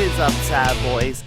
is up, sad boys?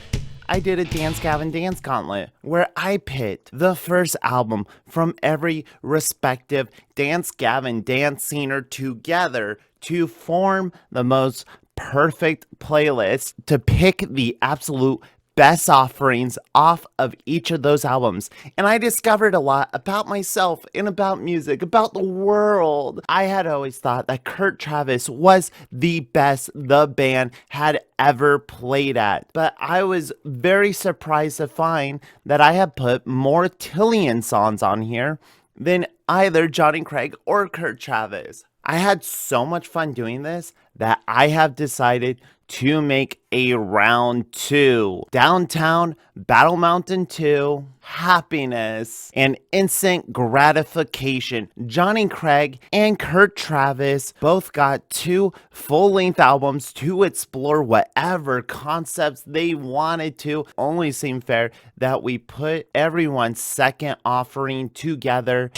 I did a Dance Gavin Dance Gauntlet where I picked the first album from every respective Dance Gavin Dance scener together to form the most perfect playlist to pick the absolute best offerings off of each of those albums. And I discovered a lot about myself and about music, about the world. I had always thought that Kurt Travis was the best the band had ever played at, but I was very surprised to find that I had put more Tillian songs on here than either Jonny Craig or Kurt Travis. I had so much fun doing this that I have decided to make a round 2. Downtown, Battle Mountain 2, Happiness, and Instant Gratification. Jonny Craig and Kurt Travis both got 2 full-length albums to explore whatever concepts they wanted to. Only seemed fair that we put everyone's second offering together.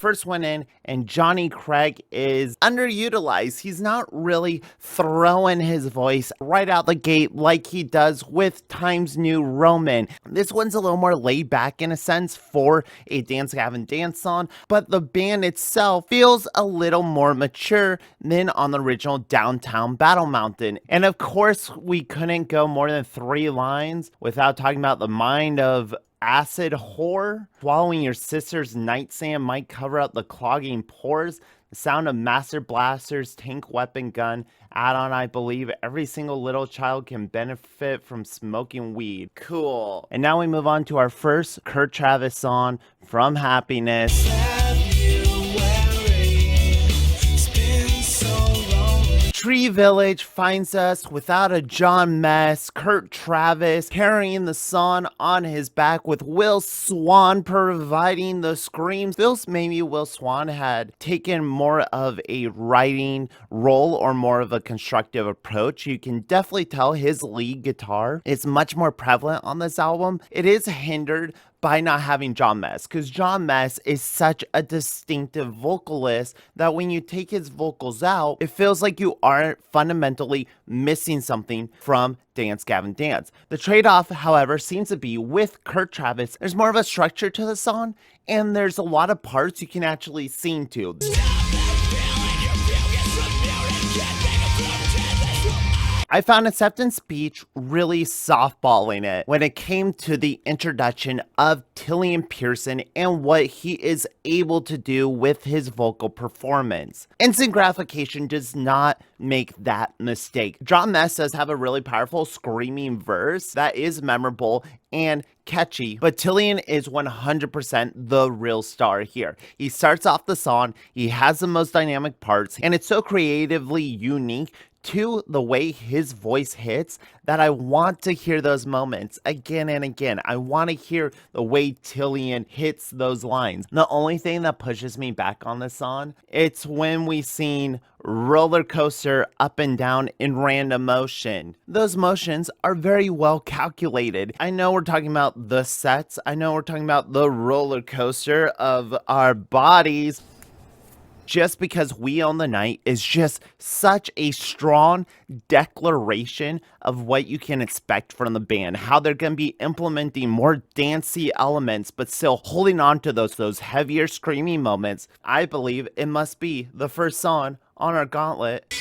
First one in, and Jonny Craig is underutilized. He's not really throwing his voice right out the gate like he does with Times New Roman. This one's a little more laid back in a sense for a Dance Gavin Dance song, but the band itself feels a little more mature than on the original Downtown Battle Mountain. And of course, we couldn't go more than 3 lines without talking about the mind of acid whore. Swallowing your sister's nightstand might cover up the clogging pores. The sound of Master Blaster's tank weapon gun add-on. I believe every single little child can benefit from smoking weed. Cool. And now we move on to our first Kurt Travis song from Happiness. Tree Village finds us without a John mess. Kurt Travis carrying the song on his back with Will Swan providing the screams. Feels maybe Will Swan had taken more of a writing role or more of a constructive approach. You can definitely tell his lead guitar is much more prevalent on this album. It is hindered by not having John Mess, because John Mess is such a distinctive vocalist that when you take his vocals out, it feels like you are fundamentally missing something from Dance Gavin Dance. The trade-off, however, seems to be with Kurt Travis, there's more of a structure to the song, and there's a lot of parts you can actually sing to. I found Acceptance Speech really softballing it when it came to the introduction of Tillian Pearson and what he is able to do with his vocal performance. Instant Gratification does not make that mistake. John Mess does have a really powerful screaming verse that is memorable and catchy, but Tillian is 100% the real star here. He starts off the song, he has the most dynamic parts, and it's so creatively unique to the way his voice hits that I want to hear those moments again and again. I want to hear the way Tillian hits those lines. The only thing that pushes me back on this song, it's when we sing roller coaster up and down in random motion. Those motions are very well calculated. I know we're talking about the sets. I know we're talking about the roller coaster of our bodies. Just because We Own the Night is just such a strong declaration of what you can expect from the band, how they're going to be implementing more dancey elements, but still holding on to those heavier screaming moments. I believe it must be the first song on our gauntlet.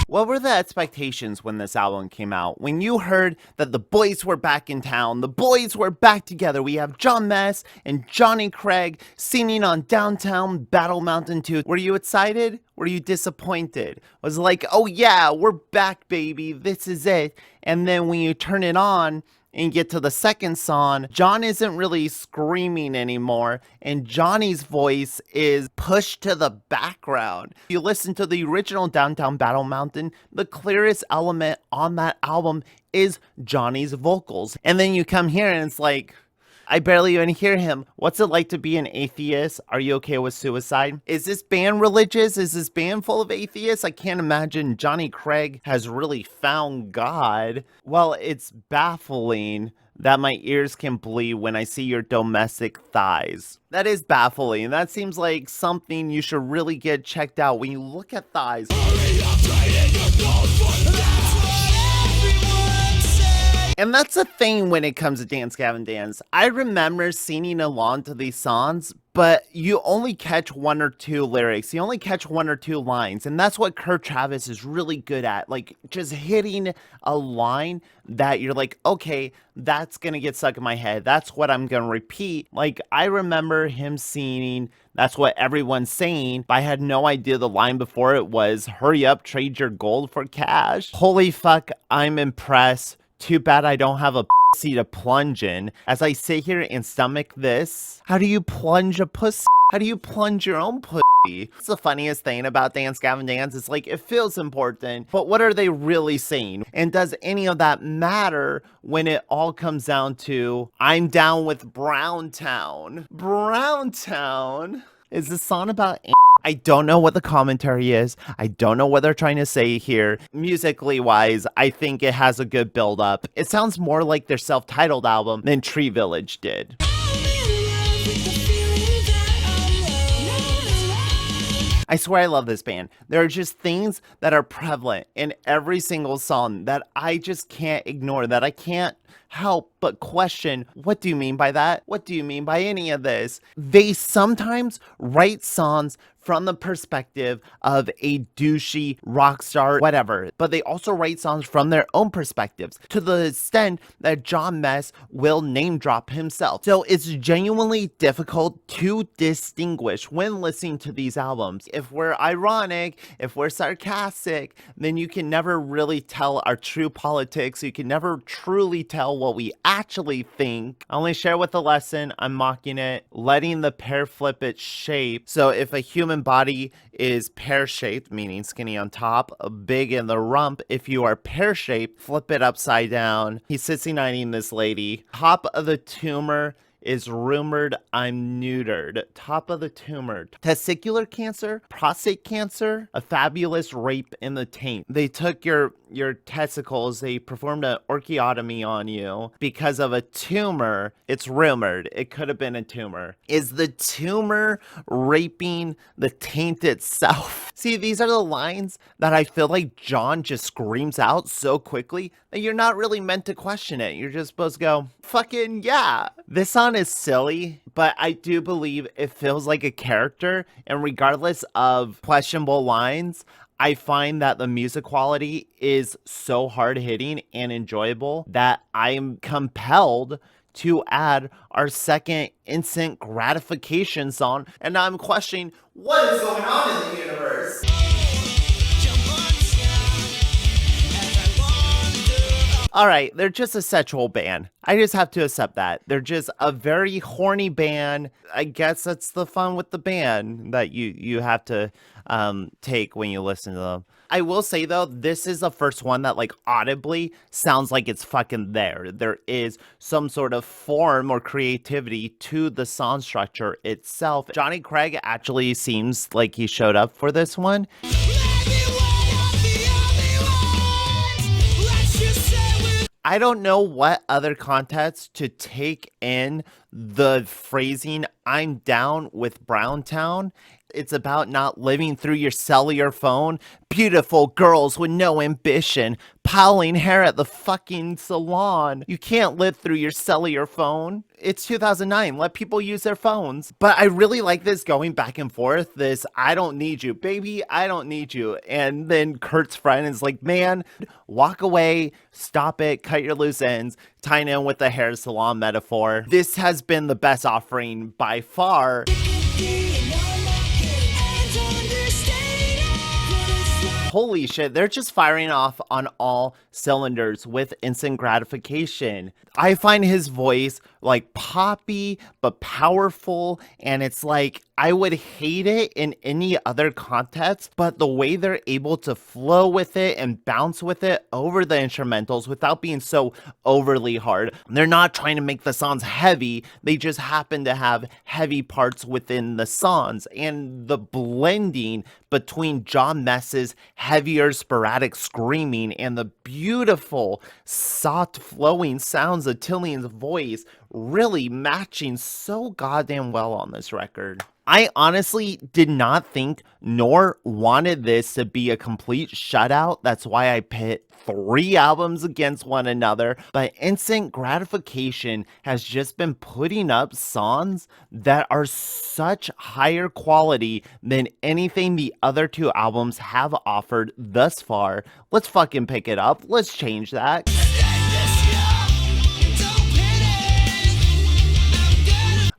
What were the expectations when this album came out? When you heard that the boys were back in town, the boys were back together. We have John Mess and Jonny Craig singing on Downtown Battle Mountain 2. Were you excited? Were you disappointed? Was it like, oh yeah, we're back, baby, this is it. And then when you turn it on and get to the second song, John isn't really screaming anymore, and Johnny's voice is pushed to the background. If you listen to the original Downtown Battle Mountain, the clearest element on that album is Johnny's vocals. And then you come here and it's like, I barely even hear him. What's it like to be an atheist? Are you okay with suicide? Is this band religious? Is this band full of atheists? I can't imagine Jonny Craig has really found God. Well, it's baffling that my ears can bleed when I see your domestic thighs. That is baffling. That seems like something you should really get checked out when you look at thighs. And that's the thing when it comes to Dance Gavin Dance. I remember singing along to these songs, but you only catch one or two lyrics. You only catch one or two lines. And that's what Kurt Travis is really good at. Like, just hitting a line that you're like, okay, that's going to get stuck in my head. That's what I'm going to repeat. Like, I remember him singing, "That's what everyone's saying," but I had no idea the line before it was, "Hurry up, trade your gold for cash." Holy fuck, I'm impressed. Too bad I don't have a pussy to plunge in. As I sit here and stomach this, how do you plunge a pussy? How do you plunge your own pussy? It's the funniest thing about Dance Gavin Dance. It's like, it feels important, but what are they really saying? And does any of that matter when it all comes down to, I'm down with Browntown? Browntown? Is this song about I don't know what the commentary is. I don't know what they're trying to say here. Musically wise, I think it has a good build up. It sounds more like their self-titled album than Tree Village did. I swear I love this band. There are just things that are prevalent in every single song that I just can't ignore, that I can't help but question. What do you mean by that? What do you mean by any of this? They sometimes write songs from the perspective of a douchey rock star, whatever, but they also write songs from their own perspectives, to the extent that John Mess will name drop himself. So it's genuinely difficult to distinguish when listening to these albums. If we're ironic, if we're sarcastic, then you can never really tell our true politics. You can never truly tell what we actually think. I only share with the lesson. I'm mocking it, letting the pear flip its shape. So if a human body is pear-shaped, meaning skinny on top, big in the rump, if you are pear-shaped, flip it upside down. He's 69ing this lady. Top of the tumor is rumored I'm neutered. Top of the tumor. Testicular cancer, prostate cancer, a fabulous rape in the taint. They took your testicles, they performed an orchiotomy on you because of a tumor. It's rumored it could have been a tumor. Is the tumor raping the taint itself? See, these are the lines that I feel like John just screams out so quickly that you're not really meant to question it. You're just supposed to go, fucking yeah. This song is silly, but I do believe it feels like a character, and regardless of questionable lines, I find that the music quality is so hard-hitting and enjoyable that I'm compelled to add our second instant gratification song, and now I'm questioning what is going on in the universe. Alright, they're just a sexual band. I just have to accept that. They're just a very horny band. I guess that's the fun with the band that you have to take when you listen to them. I will say though, this is the first one that like audibly sounds like it's fucking there. There is some sort of form or creativity to the song structure itself. Johnny Craig actually seems like he showed up for this one. I don't know what other context to take in the phrasing, I'm down with Browntown. It's about not living through your cellular phone. Beautiful girls with no ambition, piling hair at the fucking salon. You can't live through your cellular phone. It's 2009. Let people use their phones. But I really like this going back and forth. This, I don't need you, baby. I don't need you. And then Kurt's friend is like, man, walk away. Stop it. Cut your loose ends. Tying in with the hair salon metaphor. This has been the best offering by far. Holy shit, they're just firing off on all cylinders with instant gratification. I find his voice like poppy but powerful, and it's like I would hate it in any other context, but the way they're able to flow with it and bounce with it over the instrumentals without being so overly hard. They're not trying to make the songs heavy, they just happen to have heavy parts within the songs, and the blending between John Mess's heavier sporadic screaming and the beautiful soft flowing sounds of Tillian's voice really matching so goddamn well on this record. I honestly did not think nor wanted this to be a complete shutout. That's why I pit 3 albums against one another. But Instant Gratification has just been putting up songs that are such higher quality than anything the other 2 albums have offered thus far. Let's fucking pick it up. Let's change that.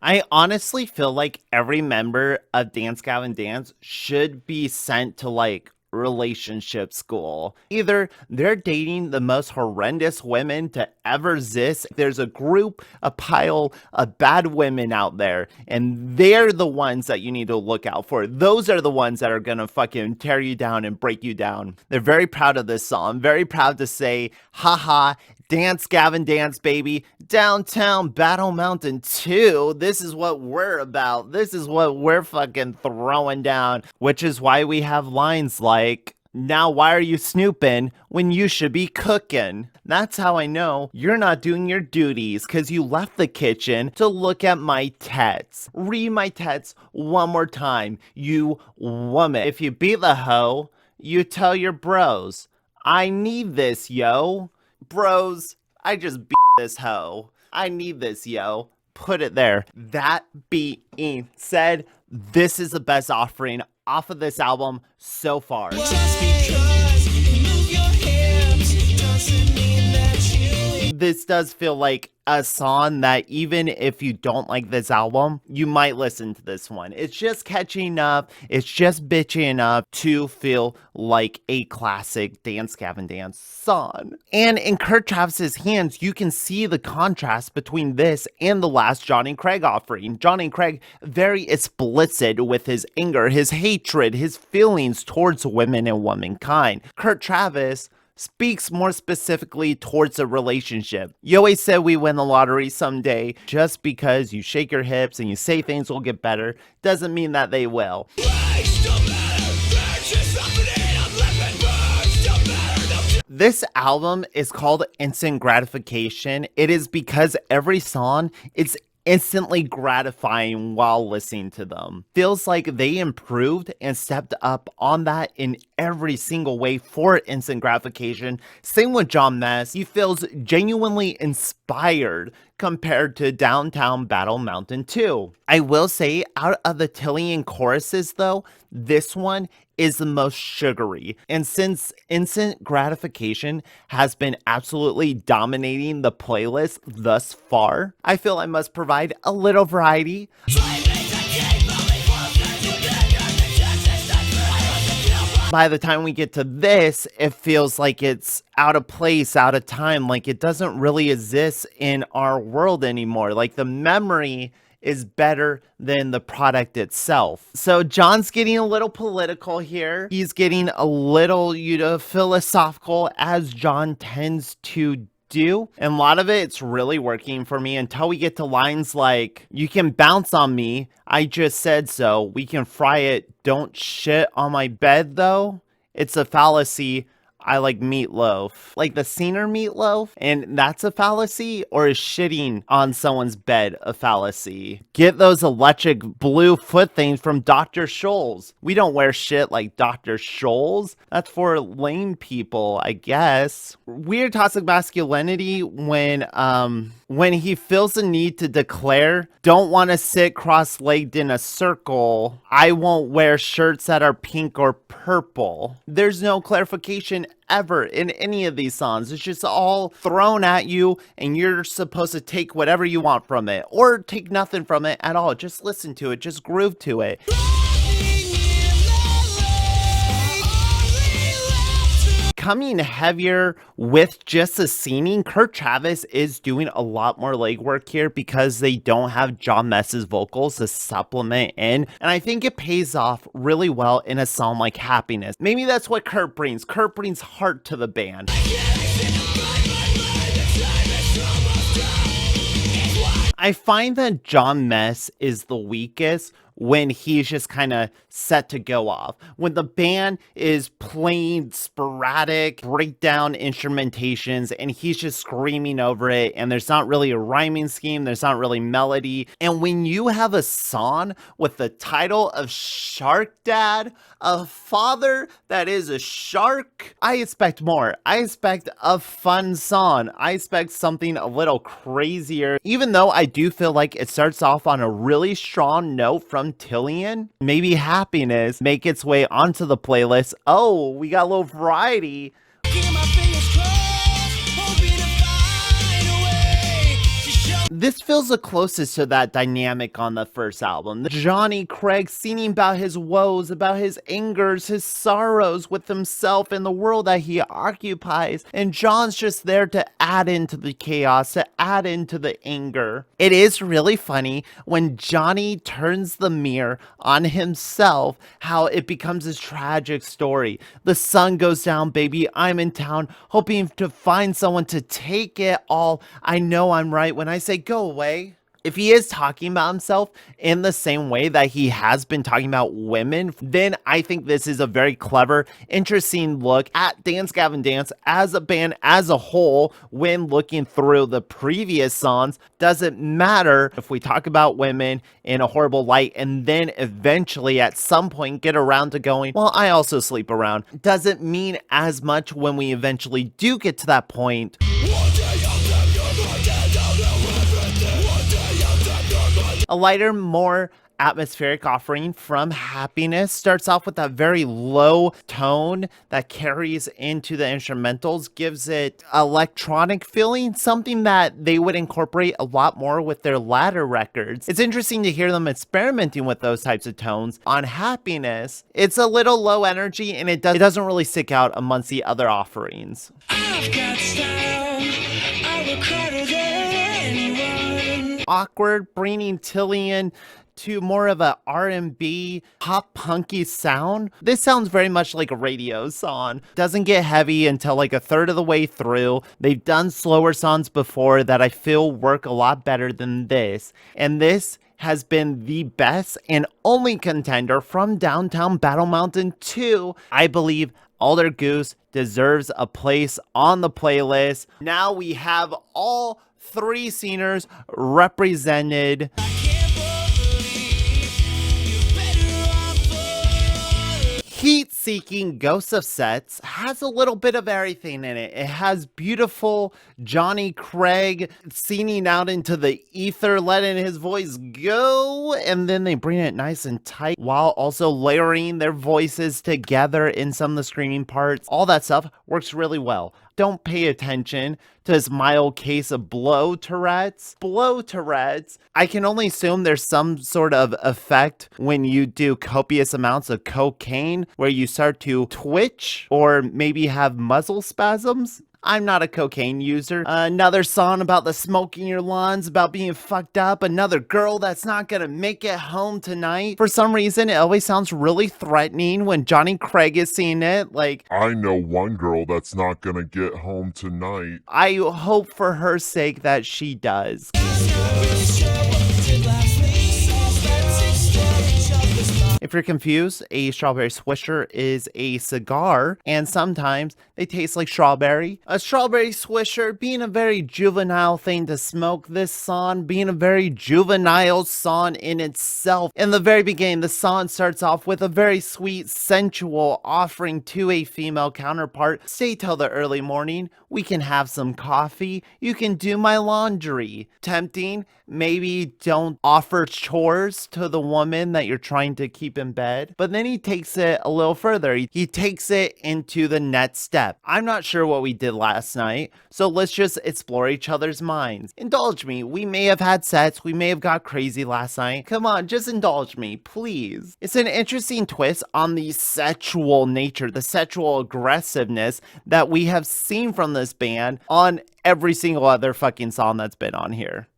I honestly feel like every member of Dance Gavin Dance should be sent to like relationship school. Either they're dating the most horrendous women to ever exist. There's a group, a pile of bad women out there, and they're the ones that you need to look out for. Those are the ones that are gonna fucking tear you down and break you down. They're very proud of this song. Very proud to say, haha, Dance Gavin Dance, baby. Downtown Battle Mountain 2. This is what we're about. This is what we're fucking throwing down. Which is why we have lines like, now why are you snooping when you should be cooking? That's how I know you're not doing your duties, because you left the kitchen to look at my tets. Read my tets one more time, you woman. If you beat the hoe, you tell your bros, I need this, yo. Bros, I just beat this hoe. I need this, yo. Put it there. That being said, this is the best offering off of this album so far. Just because you move your hips doesn't mean that you... This does feel like a song that even if you don't like this album, you might listen to this one. It's just catching up. It's just bitchy enough to feel like a classic Dance Gavin Dance song. And in Kurt Travis's hands, you can see the contrast between this and the last Jonny Craig offering. Jonny Craig, very explicit with his anger, his hatred, his feelings towards women and womankind. Kurt Travis speaks more specifically towards a relationship. You always said we win the lottery someday. Just because you shake your hips and you say things will get better doesn't mean that they will. This album is called Instant Gratification. It is because every song is instantly gratifying while listening to them. Feels like they improved and stepped up on that in every single way for Instant Gratification. Same with John Mess. He feels genuinely inspired compared to Downtown Battle Mountain 2. I will say, out of the Tillian choruses though, this one is the most sugary. And since Instant Gratification has been absolutely dominating the playlist thus far, I feel I must provide a little variety. By the time we get to this, it feels like it's out of place, out of time, like it doesn't really exist in our world anymore. Like the memory is better than the product itself. So John's getting a little political here. He's getting a little, philosophical, as John tends to do. And a lot of it's really working for me until we get to lines like, you can bounce on me, I just said so. We can fry it, don't shit on my bed though. It's a fallacy. I like meatloaf. Like the Scener meatloaf? And that's a fallacy? Or is shitting on someone's bed a fallacy? Get those electric blue foot things from Dr. Scholl's. We don't wear shit like Dr. Scholl's. That's for lame people, I guess. Weird toxic masculinity when he feels the need to declare, don't want to sit cross-legged in a circle. I won't wear shirts that are pink or purple. There's no clarification ever in any of these songs. It's just all thrown at you and you're supposed to take whatever you want from it or take nothing from it at all. Just listen to it. Just groove to it. Coming heavier with just the singing, Kurt Travis is doing a lot more legwork here because they don't have John Mess's vocals to supplement in, and I think it pays off really well in a song like Happiness. Maybe that's what Kurt brings. Kurt brings heart to the band. I find that John Mess is the weakest when he's just kind of set to go off. When the band is playing sporadic breakdown instrumentations and he's just screaming over it, and there's not really a rhyming scheme, there's not really melody. And when you have a song with the title of Shark Dad, a father that is a shark, I expect more. I expect a fun song. I expect something a little crazier, even though I do feel like it starts off on a really strong note from Tillian. Maybe Happiness make its way onto the playlist. Oh, we got a little variety. This feels the closest to that dynamic on the first album. Jonny Craig singing about his woes, about his angers, his sorrows with himself and the world that he occupies. And John's just there to add into the chaos, to add into the anger. It is really funny when Jonny turns the mirror on himself, how it becomes this tragic story. The sun goes down, baby. I'm in town, hoping to find someone to take it all. I know I'm right when I say go away. If he is talking about himself in the same way that he has been talking about women, then I think this is a very clever, interesting look at Dance Gavin Dance as a band as a whole when looking through the previous songs. Doesn't matter if we talk about women in a horrible light and then eventually at some point get around to going, well, I also sleep around. Doesn't mean as much when we eventually do get to that point. A lighter, more atmospheric offering from Happiness starts off with that very low tone that carries into the instrumentals, gives it electronic feeling, something that they would incorporate a lot more with their latter records. It's interesting to hear them experimenting with those types of tones. On Happiness, it's a little low energy and it doesn't really stick out amongst the other offerings. I've got style, I look harder than anyone. Awkward, bringing Tillian to more of a R&B pop punky sound. This sounds very much like a radio song. Doesn't get heavy until like a third of the way through. They've done slower songs before that I feel work a lot better than this. And this has been the best and only contender from Downtown Battle Mountain 2. I believe Alder Goose deserves a place on the playlist. Now we have all three singers represented. Heat-seeking Ghost of Sets has a little bit of everything in it. It has beautiful Jonny Craig singing out into the ether, letting his voice go, and then they bring it nice and tight while also layering their voices together in some of the screaming parts. All that stuff works really well. Don't pay attention to his mild case of blow Tourette's. Blow Tourette's. I can only assume there's some sort of effect when you do copious amounts of cocaine where you start to twitch or maybe have muzzle spasms. I'm not a cocaine user. Another song about the smoke in your lungs, about being fucked up. Another girl that's not gonna make it home tonight. For some reason, it always sounds really threatening when Jonny Craig is singing it. Like, I know one girl that's not gonna get home tonight. I hope for her sake that she does. If you're confused, a strawberry Swisher is a cigar, and sometimes they taste like strawberry. A strawberry Swisher being a very juvenile thing to smoke, this song being a very juvenile song in itself. In the very beginning, the song starts off with a very sweet, sensual offering to a female counterpart. Stay till the early morning, we can have some coffee, you can do my laundry. Tempting, maybe don't offer chores to the woman that you're trying to keep in bed. But then he takes it a little further. He takes it into the next step. I'm not sure what we did last night, so let's just explore each other's minds. Indulge me. We may have had sex. We may have got crazy last night. Come on, just indulge me, please. It's an interesting twist on the sexual nature, the sexual aggressiveness that we have seen from this band on every single other fucking song that's been on here.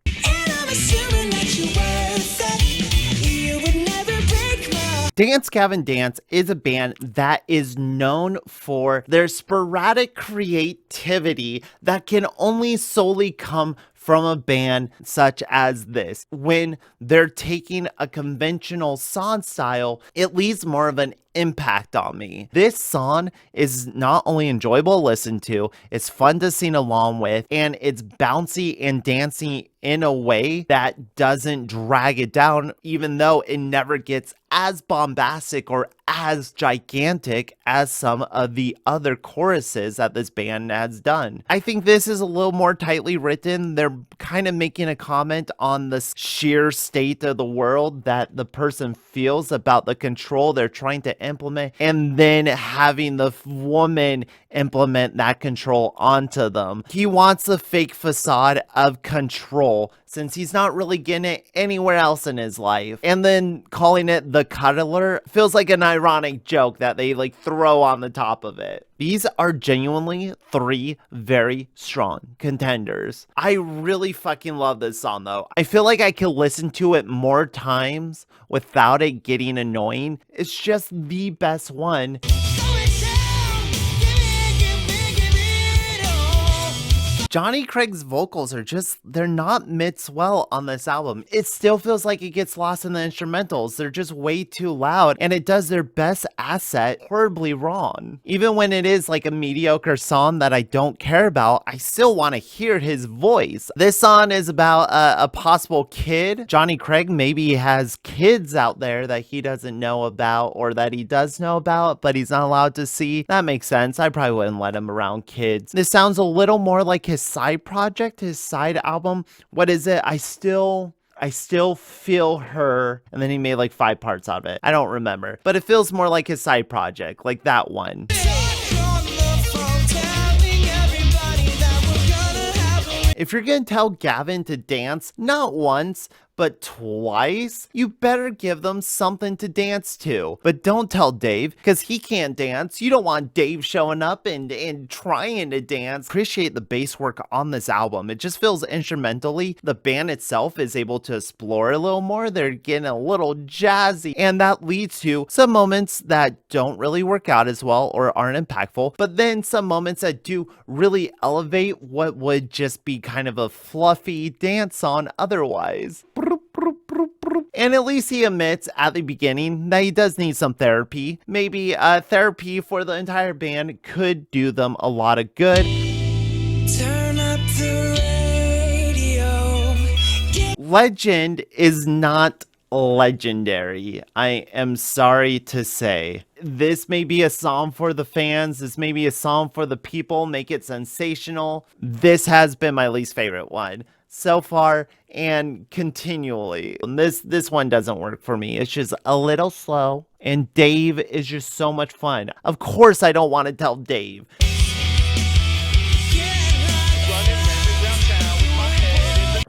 Dance Gavin Dance is a band that is known for their sporadic creativity that can only solely come from a band such as this. When they're taking a conventional song style, it leaves more of an impact on me. This song is not only enjoyable to listen to, it's fun to sing along with, and it's bouncy and dancey in a way that doesn't drag it down, even though it never gets as bombastic or as gigantic as some of the other choruses that this band has done. I think this is a little more tightly written. They're kind of making a comment on the sheer state of the world that the person feels about the control they're trying to implement, and then having the woman implement that control onto them. He wants a fake facade of control since he's not really getting it anywhere else in his life. And then calling it the cuddler feels like an ironic joke that they like throw on the top of it. These are genuinely 3 very strong contenders. I really fucking love this song though. I feel like I could listen to it more times without it getting annoying. It's just the best one. Jonny Craig's vocals are just, they're not mixed well on this album. It still feels like it gets lost in the instrumentals. They're just way too loud, and it does their best asset horribly wrong. Even when it is like a mediocre song that I don't care about, I still want to hear his voice. This song is about a possible kid. Jonny Craig maybe has kids out there that he doesn't know about, or that he does know about, but he's not allowed to see. That makes sense. I probably wouldn't let him around kids. This sounds a little more like his side project, his side album. What is it? I still feel her, and then he made like 5 parts out of it. I don't remember, but it feels more like his side project, like that one. If you're gonna tell Gavin to dance, not once, but twice, you better give them something to dance to. But don't tell Dave, because he can't dance. You don't want Dave showing up and trying to dance. Appreciate the bass work on this album. It just feels instrumentally. The band itself is able to explore a little more. They're getting a little jazzy, and that leads to some moments that don't really work out as well or aren't impactful, but then some moments that do really elevate what would just be kind of a fluffy dance song otherwise. And at least he admits at the beginning that he does need some therapy. Maybe therapy for the entire band could do them a lot of good. Turn up the radio. Legend is not legendary. I am sorry to say. This may be a song for the fans. This may be a song for the people. Make it sensational. This has been my least favorite one so far and continually. This one doesn't work for me. It's just a little slow, and Dave is just so much fun. Of course I don't want to tell Dave.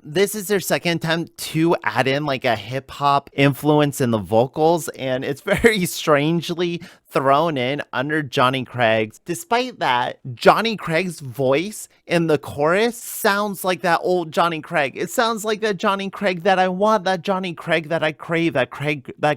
This is their second attempt to add in like a hip hop influence in the vocals, and it's very strangely thrown in under Jonny Craig's. Despite that, Jonny Craig's voice in the chorus sounds like that old Jonny Craig. It sounds like that Jonny Craig that I want, that Jonny Craig that I crave, that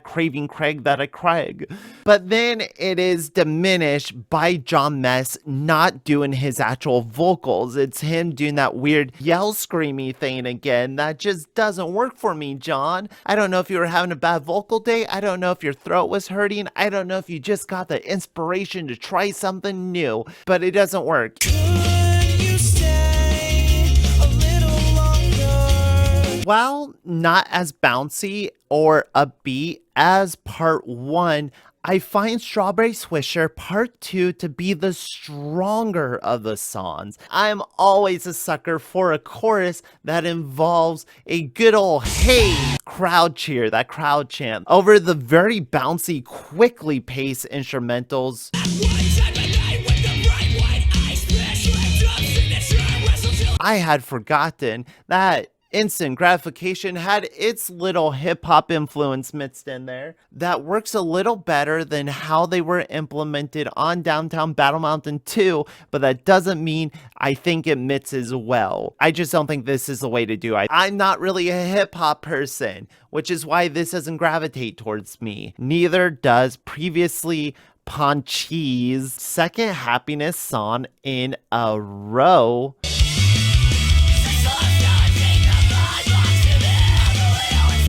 craving Craig that I Craig. But then it is diminished by John Mess not doing his actual vocals. It's him doing that weird yell screamy thing again. That just doesn't work for me, John. I don't know if you were having a bad vocal day. I don't know if your throat was hurting. I don't know if you just got the inspiration to try something new, but it doesn't work. While not as bouncy or upbeat as part 1, I find Strawberry Swisher Part 2 to be the stronger of the songs. I'm always a sucker for a chorus that involves a good old hey crowd cheer, that crowd chant, over the very bouncy, quickly paced instrumentals. I had forgotten that Instant Gratification had its little hip-hop influence mixed in there that works a little better than how they were implemented on Downtown Battle Mountain 2, but that doesn't mean I think it mixes well. I just don't think this is the way to do it. I'm not really a hip-hop person, which is why this doesn't gravitate towards me. Neither does previously Punchy's second Happiness song in a row.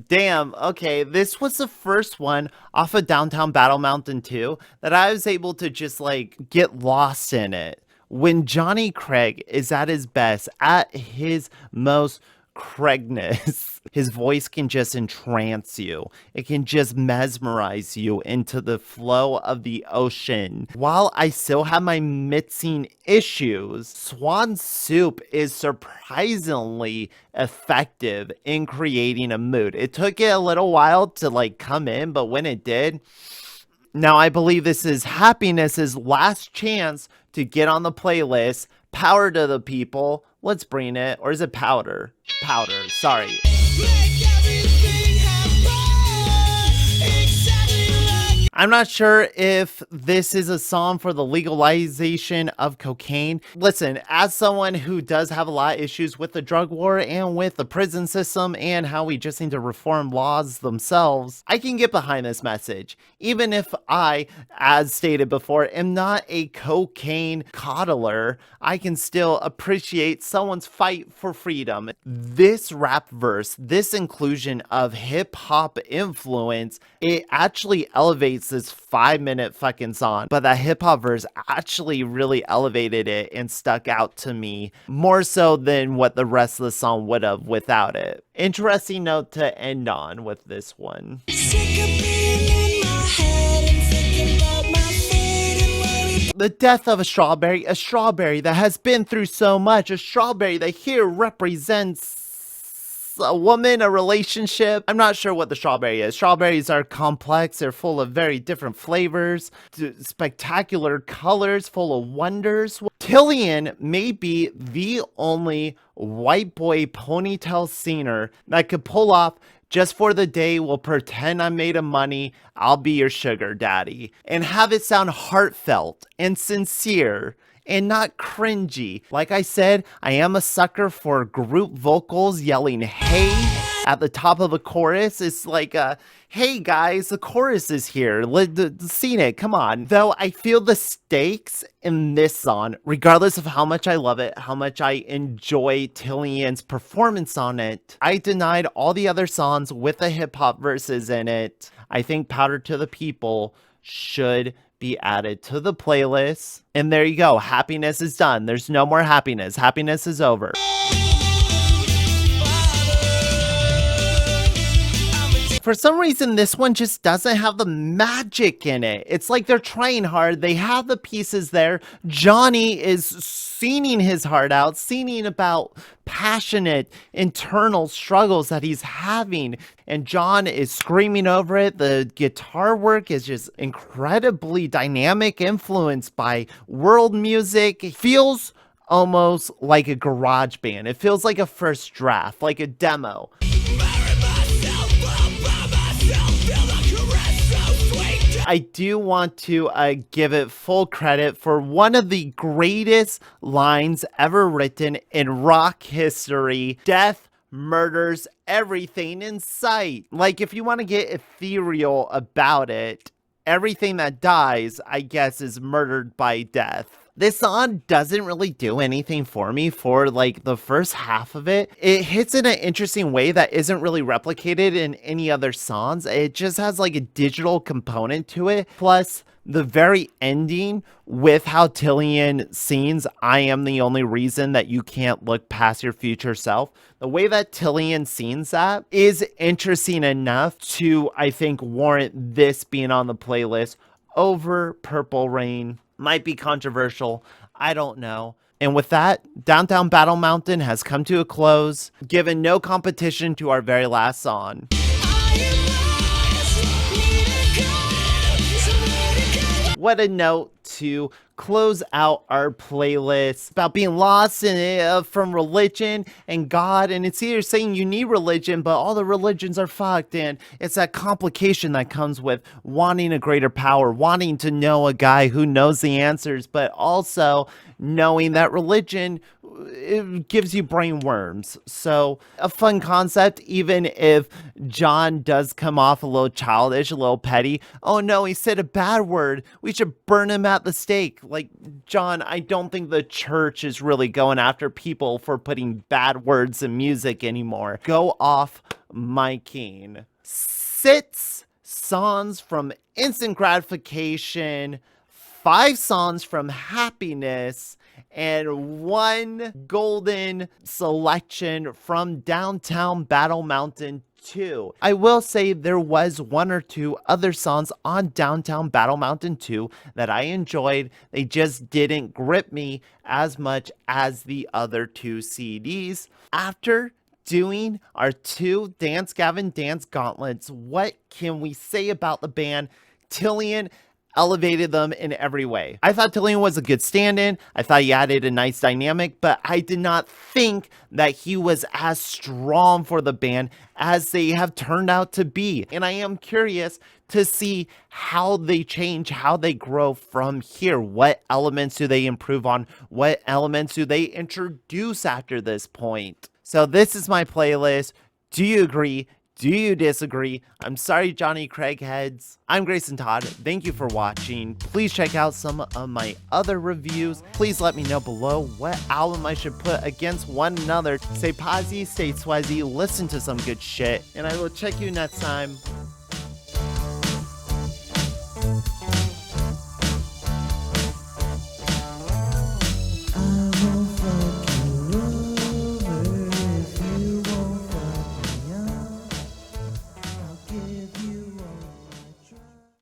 Damn, okay, this was the first one off of Downtown Battle Mountain 2 that I was able to just like get lost in it. When Johnny Craig is at his best, at his most Craigness, his voice can just entrance you. It can just mesmerize you into the flow of the ocean. While I still have my mixing issues, Swan Soup is surprisingly effective in creating a mood. It took it a little while to like come in, but when it did, now I believe this is Happiness's last chance to get on the playlist. Power to the people. Let's bring it. Or is it powder? Powder, sorry. I'm not sure if this is a song for the legalization of cocaine. Listen, as someone who does have a lot of issues with the drug war and with the prison system and how we just need to reform laws themselves, I can get behind this message. Even if I, as stated before, am not a cocaine coddler, I can still appreciate someone's fight for freedom. This rap verse, this inclusion of hip hop influence, it actually elevates this 5-minute fucking song, but that hip hop verse actually really elevated it and stuck out to me more so than what the rest of the song would have without it. Interesting note to end on with this one. The death of a strawberry that has been through so much, a strawberry that here represents a woman, a relationship. I'm not sure what the strawberry is. Strawberries are complex. They're full of very different flavors, spectacular colors, full of wonders. Tillian may be the only white boy ponytail singer that could pull off "Just for the day, we'll pretend I'm made of money, I'll be your sugar daddy," and have it sound heartfelt and sincere and not cringy. Like I said, I am a sucker for group vocals yelling "hey" at the top of a chorus. It's like hey guys, the chorus is here. Seen it, come on. Though I feel the stakes in this song, regardless of how much I love it, how much I enjoy Tillian's performance on it, I denied all the other songs with the hip hop verses in it. I think Powder to the People should be added to the playlist. And there you go. Happiness is done. There's no more happiness. Happiness is over. For some reason, this one just doesn't have the magic in it. It's like they're trying hard. They have the pieces there. Jonny is singing his heart out, singing about passionate internal struggles that he's having. And John is screaming over it. The guitar work is just incredibly dynamic, influenced by world music. It feels almost like a garage band. It feels like a first draft, like a demo. I do want to give it full credit for one of the greatest lines ever written in rock history. Death murders everything in sight. Like, if you want to get ethereal about it, everything that dies, I guess, is murdered by death. This song doesn't really do anything for me for like the first half of it. It hits in an interesting way that isn't really replicated in any other songs. It just has like a digital component to it. Plus the very ending with how Tillian sings "I am the only reason that you can't look past your future self." The way that Tillian sings that is interesting enough to, I think, warrant this being on the playlist over Purple Rain. Might be controversial, I don't know. And with that, Downtown Battle Mountain has come to a close, given no competition to our very last song. What a note to close out our playlist about being lost in it from religion and God. And it's either saying you need religion, but all the religions are fucked. And it's that complication that comes with wanting a greater power, wanting to know a guy who knows the answers, but also knowing that religion, it gives you brain worms. So a fun concept, even if John does come off a little childish, a little petty. Oh no, he said a bad word, we should burn him at the stake. Like, John, I don't think the church is really going after people for putting bad words in music anymore. Go off, my king. 6 songs from Instant Gratification, 5 songs from Happiness, and 1 golden selection from Downtown Battle Mountain 2. I will say there was 1 or 2 other songs on Downtown Battle Mountain 2 that I enjoyed. They just didn't grip me as much as the other 2 CDs. After doing our 2 Dance Gavin Dance gauntlets, what can we say about the band? Tillian elevated them in every way. I thought Tillian was a good stand-in. I thought he added a nice dynamic, but I did not think that he was as strong for the band as they have turned out to be. And I am curious to see how they change, how they grow from here. What elements do they improve on? What elements do they introduce after this point? So this is my playlist. Do you agree? Do you disagree? I'm sorry, Johnny Craigheads. I'm Grayson Todd. Thank you for watching. Please check out some of my other reviews. Please let me know below what album I should put against one another. Stay posy, stay swazzy, listen to some good shit, and I will check you next time.